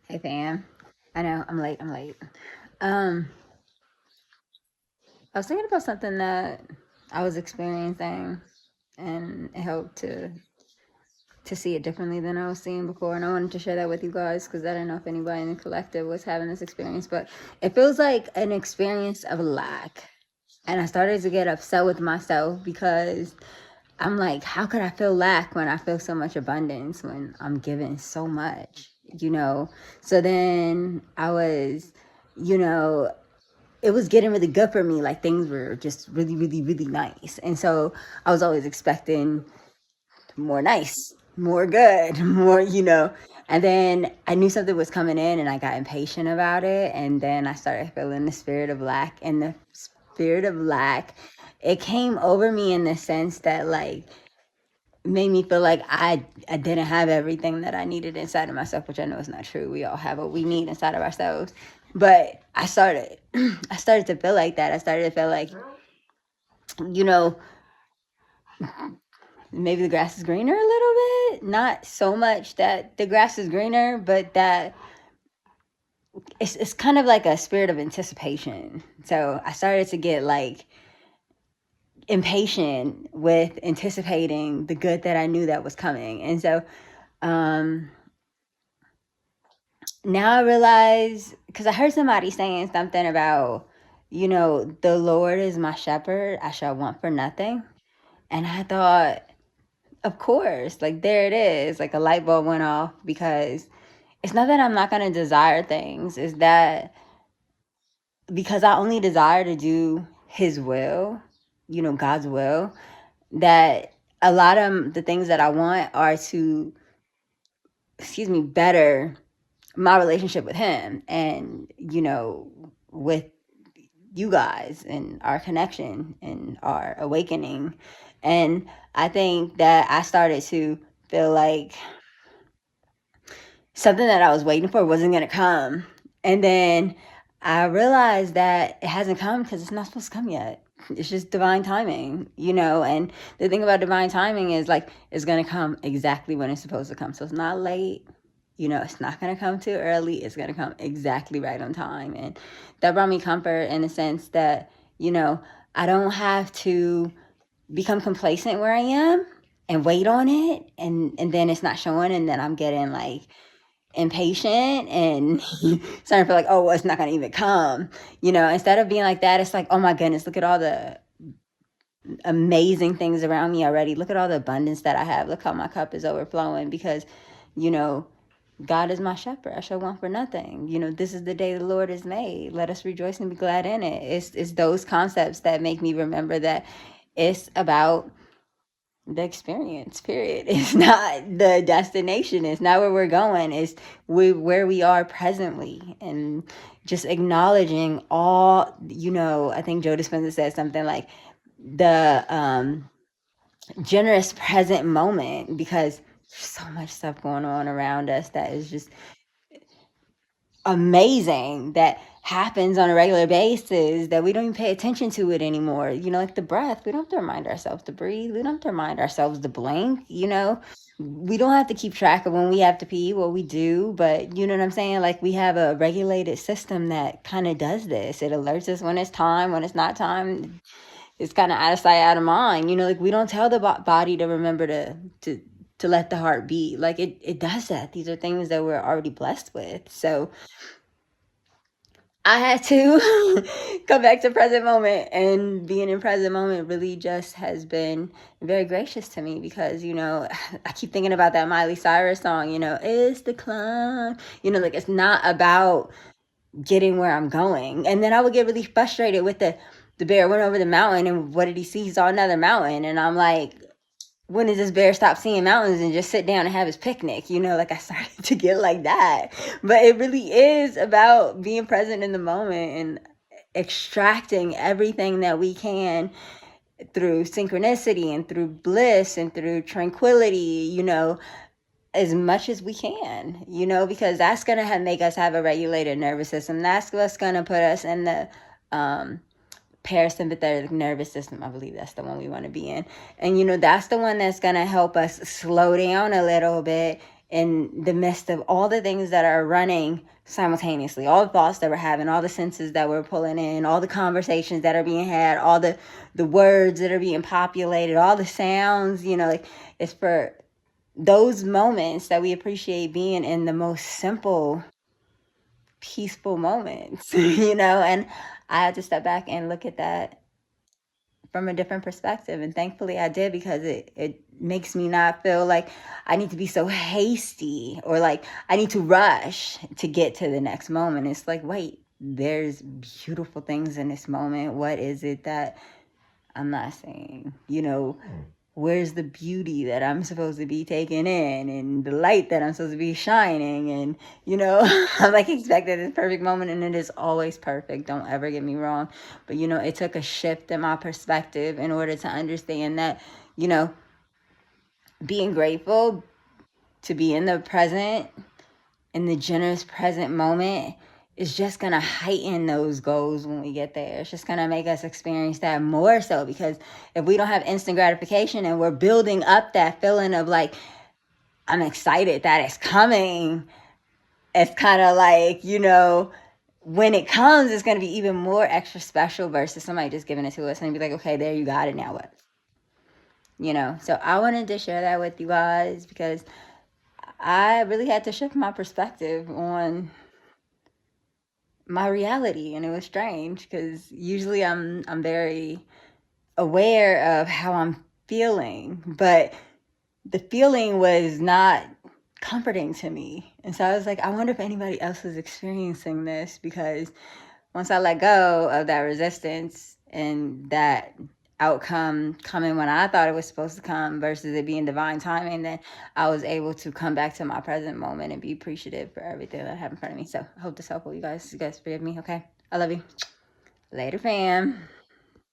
Hey fam. I know I'm late. Um, I was thinking about something that I was experiencing and it helped to see it differently than I was seeing before. And I wanted to share that with you guys because I don't know if anybody in the collective was having this experience, but it feels like an experience of lack. And I started to get upset with myself because I'm like, how could I feel lack when I feel so much abundance when I'm given so much, you know? So then I was, you know, it was getting really good for me. Like things were just really, really, really nice. And so I was always expecting more nice, more good, more. And then I knew something was coming in and I got impatient about it. And then I started feeling the spirit of lack. And the spirit of lack, it came over me in the sense that, like, made me feel like I didn't have everything that I needed inside of myself, which I know is not true. We all have what we need inside of ourselves. But I started to feel like that. I started to feel like, you know, maybe the grass is greener a little bit. Not so much that the grass is greener, but that it's kind of like a spirit of anticipation. So I started to get like impatient with anticipating the good that I knew that was coming. And so um now I realize, because I heard somebody saying something about, the Lord is my shepherd, I shall want for nothing. And I thought, of course, like there it is, like a light bulb went off, because it's not that I'm not going to desire things, it's that because I only desire to do His will, God's will, that a lot of the things that I want are to, better my relationship with Him and, with you guys and our connection and our awakening. And I think that I started to feel like something that I was waiting for wasn't going to come. And then I realized that it hasn't come because it's not supposed to come yet. It's just divine timing, and the thing about divine timing is, like, it's going to come exactly when it's supposed to come. So it's not late, it's not going to come too early. It's going to come exactly right on time. And that brought me comfort in the sense that, I don't have to become complacent where I am and wait on it. And then it's not showing. And then I'm getting like impatient and starting to feel like, oh, well, it's not going to even come. Instead of being like that, it's like, oh my goodness, look at all the amazing things around me already. Look at all the abundance that I have. Look how my cup is overflowing because, you know, God is my shepherd. I shall want for nothing. This is the day the Lord has made. Let us rejoice and be glad in it. It's those concepts that make me remember that it's about the experience, period. It's not the destination. It's not where we're going. It's where we are presently. And just acknowledging all, I think Joe Dispenza said something like the generous present moment, because there's so much stuff going on around us that is just amazing, that happens on a regular basis, that we don't even pay attention to it anymore. Like the breath, we don't have to remind ourselves to breathe. We don't have to remind ourselves to blink. We don't have to keep track of when we have to pee. Well, we do, but you know what I'm saying? Like, we have a regulated system that kind of does this. It alerts us when it's time, when it's not time. It's kind of out of sight, out of mind. Like, we don't tell the body to remember to let the heart beat. Like, it does that. These are things that we're already blessed with. So I had to come back to present moment, and being in present moment really just has been very gracious to me because, I keep thinking about that Miley Cyrus song, it's the climb, like, it's not about getting where I'm going. And then I would get really frustrated with the bear went over the mountain, and what did he see? He saw another mountain. And I'm like, when does this bear stop seeing mountains and just sit down and have his picnic? Like, I started to get like that. But it really is about being present in the moment and extracting everything that we can through synchronicity and through bliss and through tranquility, as much as we can, because that's going to make us have a regulated nervous system. That's what's going to put us in the parasympathetic nervous system. I believe that's the one we want to be in. And that's the one that's going to help us slow down a little bit in the midst of all the things that are running simultaneously, all the thoughts that we're having, all the senses that we're pulling in, all the conversations that are being had, all the words that are being populated, all the sounds, like it's for those moments that we appreciate being in the most simple, peaceful moments, and I had to step back and look at that from a different perspective. And thankfully I did, because it makes me not feel like I need to be so hasty or like I need to rush to get to the next moment. It's like, wait, there's beautiful things in this moment. What is it that I'm not seeing? Where's the beauty that I'm supposed to be taking in, and the light that I'm supposed to be shining? And, I'm like expecting this perfect moment, and it is always perfect. Don't ever get me wrong. But, it took a shift in my perspective in order to understand that, being grateful to be in the present, in the generous present moment, is just going to heighten those goals when we get there. It's just going to make us experience that more so, because if we don't have instant gratification and we're building up that feeling of like, I'm excited that it's coming, it's kind of like, when it comes, it's going to be even more extra special versus somebody just giving it to us and be like, okay, there, you got it, now what? So I wanted to share that with you guys, because I really had to shift my perspective on my reality, and it was strange, because usually I'm very aware of how I'm feeling, but the feeling was not comforting to me. And so I was like, I wonder if anybody else is experiencing this, because once I let go of that resistance and that outcome coming when I thought it was supposed to come versus it being divine timing, then I was able to come back to my present moment and be appreciative for everything that happened in front of me. So I hope this helpful, you guys. You guys forgive me, okay? I love you. Later, fam.